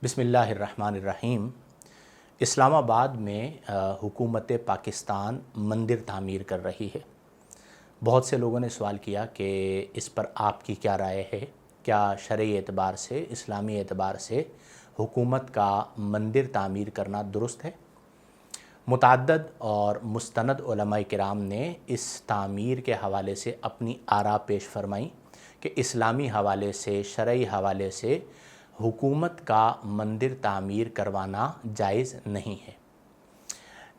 बिस्मिल्लाहिर्रहमानिर्रहीम। इस्लामाबाद में हुकूमत पाकिस्तान मंदिर तामीर कर रही है। बहुत से लोगों ने सवाल किया कि इस पर आपकी क्या राय है, क्या शरई एतबार से, इस्लामी एतबार से हुकूमत का मंदिर तामीर करना दुरुस्त है। मुतअद्दिद और मुस्तनद उलमाए किराम ने इस तामीर के हवाले से अपनी आरा पेश फरमाई कि इस्लामी हवाले से, शरई हवाले से हुकूमत का मंदिर तामीर करवाना जायज़ नहीं है।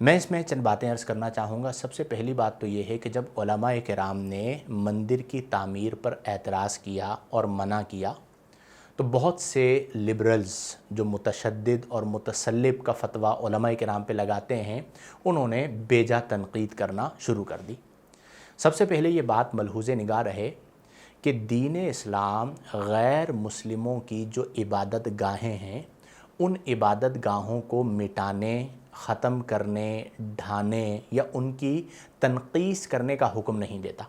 मैं इसमें चंद बातें अर्ज़ करना चाहूँगा। सबसे पहली बात तो ये है कि जब उलमाए किराम ने मंदिर की तामीर पर एतराज़ किया और मना किया तो बहुत से लिबरल्स जो मुतशद्दिद और मुतसल्लिब का फ़तवा उलमाए किराम पे लगाते हैं, उन्होंने बेजा तनक़ीद करना शुरू कर दी। सबसे पहले ये बात मलहूज़ निगाह रहे कि दीन इस्लाम गैर मुस्लिमों की जो इबादत गाहें हैं, उन इबादत गाहों को मिटाने, ख़त्म करने, ढाने या उनकी तनक़ीस करने का हुक्म नहीं देता,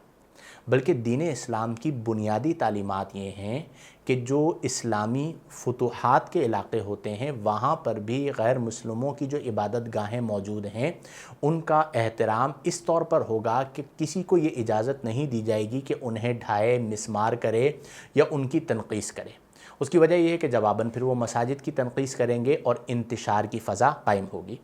बल्कि दीन इस्लाम की बुनियादी तालीमात ये हैं कि जो इस्लामी फुतूहात के इलाक़े होते हैं, वहाँ पर भी गैर मुस्लिमों की जो इबादत गाहें मौजूद हैं, उनका एहतराम इस तौर पर होगा कि किसी को ये इजाज़त नहीं दी जाएगी कि उन्हें ढाए, मिसमार करे या उनकी तनक़ीस करे। उसकी वजह यह है कि जवाबन फिर वो मसाजिद की तनक़ीस करेंगे और इंतिशार की फ़ज़ा कायम होगी।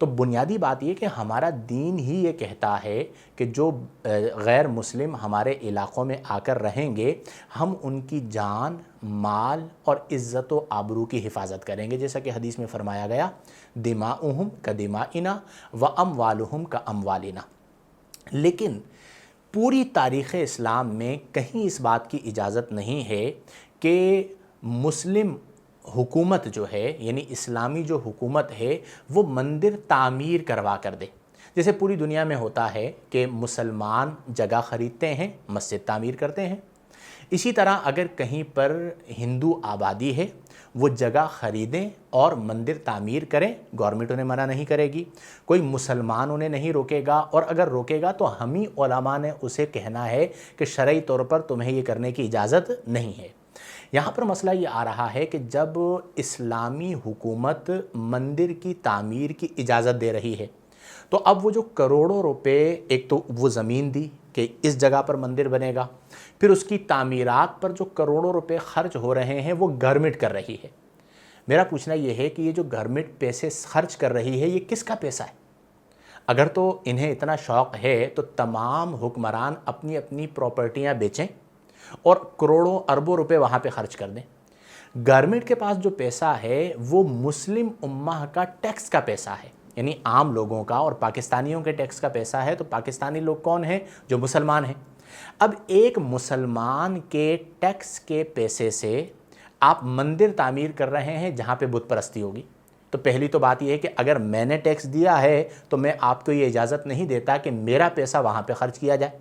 तो बुनियादी बात ये कि हमारा दीन ही ये कहता है कि जो गैर मुस्लिम हमारे इलाक़ों में आकर रहेंगे, हम उनकी जान, माल और इज़्ज़त व आबरू की हिफाजत करेंगे। जैसा कि हदीस में फ़रमाया गया, दिमाउहुम का दिमाइना व अमवालुहुम का अमवालिना। लेकिन पूरी तारीख़ इस्लाम में कहीं इस बात की इजाज़त नहीं है कि मुस्लिम हुकूमत जो है, यानी इस्लामी जो हुकूमत है, वो मंदिर तामीर करवा कर दे। जैसे पूरी दुनिया में होता है कि मुसलमान जगह ख़रीदते हैं, मस्जिद तामीर करते हैं। इसी तरह अगर कहीं पर हिंदू आबादी है, वो जगह ख़रीदें और मंदिर तामीर करें, गवर्नमेंट उन्हें मना नहीं करेगी, कोई मुसलमान उन्हें नहीं रोकेगा, और अगर रोकेगा तो हम ही उलमा ने उसे कहना है कि शरई तौर पर तुम्हें ये करने की इजाज़त नहीं है। यहाँ पर मसला ये आ रहा है कि जब इस्लामी हुकूमत मंदिर की तामीर की इजाज़त दे रही है, तो अब वो जो करोड़ों रुपए, एक तो वो ज़मीन दी कि इस जगह पर मंदिर बनेगा, फिर उसकी तामीरात पर जो करोड़ों रुपए खर्च हो रहे हैं, वो गवर्नमेंट कर रही है। मेरा पूछना ये है कि ये जो गवर्नमेंट पैसे खर्च कर रही है, ये किसका पैसा है? अगर तो इन्हें इतना शौक़ है तो तमाम हुक्मरान अपनी अपनी प्रॉपर्टियाँ बेचें और करोड़ों अरबों रुपए वहाँ पे खर्च कर दें। गवर्नमेंट के पास जो पैसा है वो मुस्लिम उम्मा का टैक्स का पैसा है, यानी आम लोगों का और पाकिस्तानियों के टैक्स का पैसा है। तो पाकिस्तानी लोग कौन हैं? जो मुसलमान हैं। अब एक मुसलमान के टैक्स के पैसे से आप मंदिर तामीर कर रहे हैं जहाँ पे बुत परस्ती होगी। तो पहली तो बात यह है कि अगर मैंने टैक्स दिया है तो मैं आपको ये इजाज़त नहीं देता कि मेरा पैसा वहाँ पे खर्च किया जाए।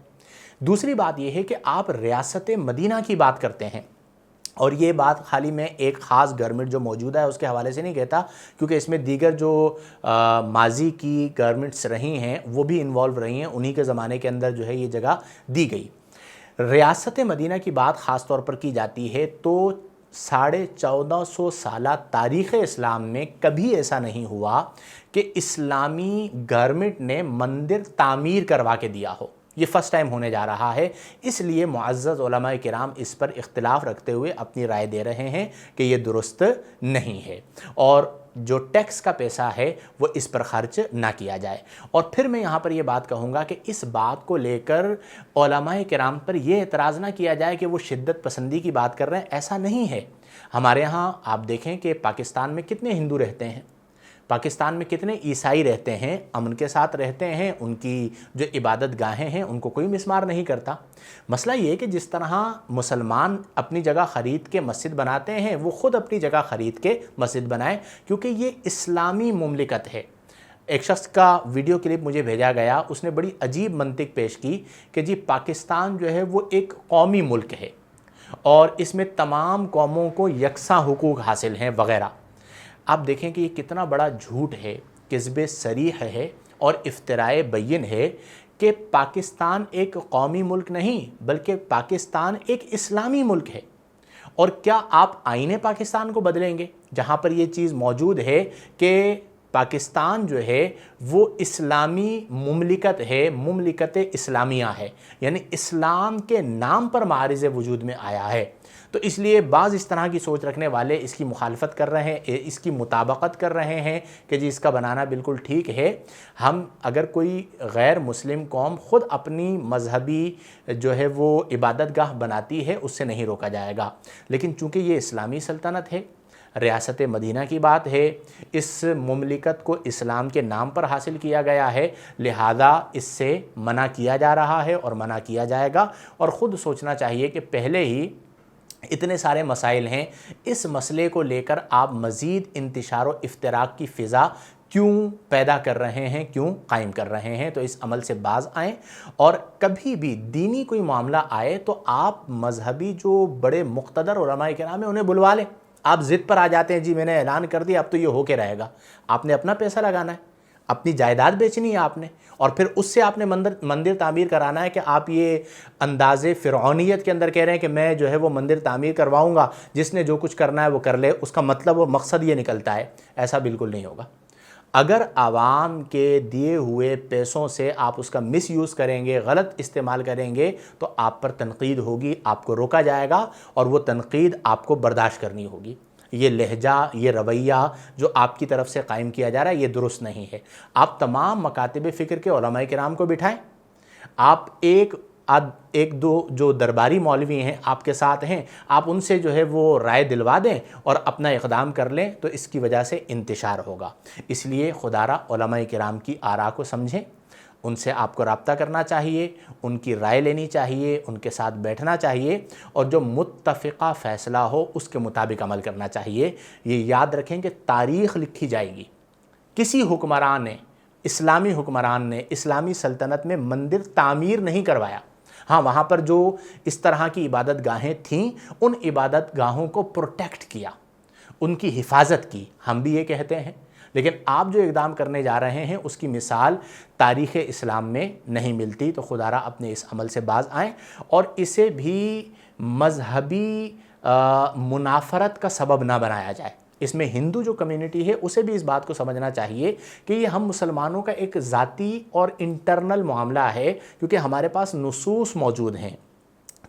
दूसरी बात यह है कि आप रियासत मदीना की बात करते हैं, और ये बात खाली मैं एक ख़ास गवर्नमेंट जो मौजूदा है उसके हवाले से नहीं कहता, क्योंकि इसमें दीगर जो माजी की गवर्नमेंट्स रही हैं वो भी इन्वॉल्व रही हैं, उन्हीं के ज़माने के अंदर जो है ये जगह दी गई। रियासत मदीना की बात ख़ास तौर पर की जाती है तो 1450 साल तारीख़ इस्लाम में कभी ऐसा नहीं हुआ कि इस्लामी गवर्नमेंट ने मंदिर तामीर करवा के दिया हो। ये फ़र्स्ट टाइम होने जा रहा है। इसलिए मुअज़्ज़ज़ उलमाए किराम इस पर इख्तिलाफ़ रखते हुए अपनी राय दे रहे हैं कि ये दुरुस्त नहीं है और जो टैक्स का पैसा है वो इस पर ख़र्च ना किया जाए। और फिर मैं यहाँ पर ये बात कहूँगा कि इस बात को लेकर उलमाए किराम पर यह एतराज़ ना किया जाए कि वो शिद्दत पसंदी की बात कर रहे हैं। ऐसा नहीं है। हमारे यहाँ आप देखें कि पाकिस्तान में कितने हिंदू रहते हैं, पाकिस्तान में कितने ईसाई रहते हैं, अमन के साथ रहते हैं, उनकी जो इबादत गाहें हैं उनको कोई मिसमार नहीं करता। मसला ये है कि जिस तरह मुसलमान अपनी जगह ख़रीद के मस्जिद बनाते हैं, वो ख़ुद अपनी जगह ख़रीद के मस्जिद बनाएं, क्योंकि ये इस्लामी मुमलिकत है। एक शख्स का वीडियो क्लिप मुझे भेजा गया, उसने बड़ी अजीब मंतिक पेश की कि जी पाकिस्तान जो है वो एक कौमी मुल्क है और इसमें तमाम कौमों को यकसा हुकूक हासिल हैं वग़ैरह। आप देखें कि ये कितना बड़ा झूठ है, किस्बे सरीह है और इफ्तिराए बैन है कि पाकिस्तान एक कौमी मुल्क नहीं बल्कि पाकिस्तान एक इस्लामी मुल्क है اور کیا آپ آئین پاکستان کو بدلیں گے جہاں پر یہ چیز موجود ہے کہ پاکستان جو ہے وہ اسلامی مملکت ہے، مملکت اسلامیہ ہے، یعنی اسلام کے نام پر معارض وجود میں آیا ہے؟ تو اس لیے بعض اس طرح کی سوچ رکھنے والے اس کی مخالفت کر رہے ہیں، اس کی مطابقت کر رہے ہیں کہ جی اس کا بنانا بالکل ٹھیک ہے۔ ہم اگر کوئی غیر مسلم قوم خود اپنی مذہبی جو ہے وہ عبادت گاہ بناتی ہے، اس سے نہیں روکا جائے گا، لیکن چونکہ یہ اسلامی سلطنت ہے، ریاست مدینہ کی بات ہے، اس مملکت کو اسلام کے نام پر حاصل کیا گیا ہے، لہذا اس سے منع کیا جا رہا ہے اور منع کیا جائے گا۔ اور خود سوچنا چاہیے کہ پہلے ہی اتنے سارے مسائل ہیں، اس مسئلے کو لے کر آپ مزید انتشار و افتراق کی فضا کیوں پیدا کر رہے ہیں، کیوں قائم کر رہے ہیں؟ تو اس عمل سے باز آئیں، اور کبھی بھی دینی کوئی معاملہ آئے تو آپ مذہبی جو بڑے مقتدر علماء کرام ہیں انہیں بلوا لیں۔ آپ ضد پر آ جاتے ہیں، جی میں نے اعلان کر دیا اب تو یہ ہو کے رہے گا، آپ نے اپنا پیسہ لگانا ہے، اپنی جائیداد بیچنی ہے آپ نے، اور پھر اس سے آپ نے مندر تعمیر کرانا ہے کہ آپ یہ انداز فرعونیت کے اندر کہہ رہے ہیں کہ میں جو ہے وہ مندر تعمیر کرواؤں گا، جس نے جو کچھ کرنا ہے وہ کر لے، اس کا مطلب و مقصد یہ نکلتا ہے۔ ایسا بالکل نہیں ہوگا۔ اگر عوام کے دیے ہوئے پیسوں سے آپ اس کا مس یوز کریں گے، غلط استعمال کریں گے، تو آپ پر تنقید ہوگی، آپ کو روکا جائے گا، اور وہ تنقید آپ کو برداشت کرنی ہوگی۔ یہ لہجہ، یہ رویہ جو آپ کی طرف سے قائم کیا جا رہا ہے یہ درست نہیں ہے۔ آپ تمام مکاتب فکر کے علماء کرام کو بٹھائیں، آپ ایک دو جو درباری مولوی ہیں آپ کے ساتھ ہیں، آپ ان سے جو ہے وہ رائے دلوا دیں اور اپنا اقدام کر لیں، تو اس کی وجہ سے انتشار ہوگا۔ اس لیے خدا را علماء کرام کی آراء کو سمجھیں، ان سے آپ کو رابطہ کرنا چاہیے، ان کی رائے لینی چاہیے، ان کے ساتھ بیٹھنا چاہیے، اور جو متفقہ فیصلہ ہو اس کے مطابق عمل کرنا چاہیے۔ یہ یاد رکھیں کہ تاریخ لکھی جائے گی، کسی حکمران نے، اسلامی حکمران نے اسلامی سلطنت میں مندر تعمیر نہیں کروایا۔ ہاں، وہاں پر جو اس طرح کی عبادت گاہیں تھیں، ان عبادت گاہوں کو پروٹیکٹ کیا، ان کی حفاظت کی، ہم بھی یہ کہتے ہیں، لیکن آپ جو اقدام کرنے جا رہے ہیں اس کی مثال تاریخ اسلام میں نہیں ملتی۔ تو خدا را اپنے اس عمل سے باز آئیں، اور اسے بھی مذہبی منافرت کا سبب نہ بنایا جائے۔ اس میں ہندو جو کمیونٹی ہے اسے بھی اس بات کو سمجھنا چاہیے کہ یہ ہم مسلمانوں کا ایک ذاتی اور انٹرنل معاملہ ہے، کیونکہ ہمارے پاس نصوص موجود ہیں،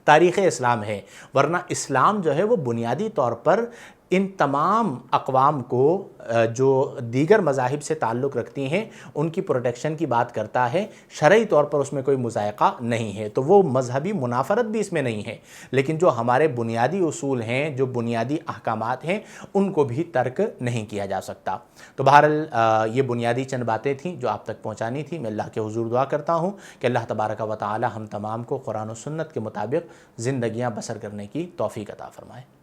تاریخ اسلام ہے، ورنہ اسلام جو ہے وہ بنیادی طور پر ان تمام اقوام کو جو دیگر مذاہب سے تعلق رکھتی ہیں ان کی پروٹیکشن کی بات کرتا ہے، شرعی طور پر اس میں کوئی مضائقہ نہیں ہے، تو وہ مذہبی منافرت بھی اس میں نہیں ہے، لیکن جو ہمارے بنیادی اصول ہیں، جو بنیادی احکامات ہیں، ان کو بھی ترک نہیں کیا جا سکتا۔ تو بہرحال یہ بنیادی چند باتیں تھیں جو آپ تک پہنچانی تھی۔ میں اللہ کے حضور دعا کرتا ہوں کہ اللہ تبارک و تعالی ہم تمام کو قرآن و سنت کے مطابق زندگیاں بسر کرنے کی توفیق عطا فرمائے۔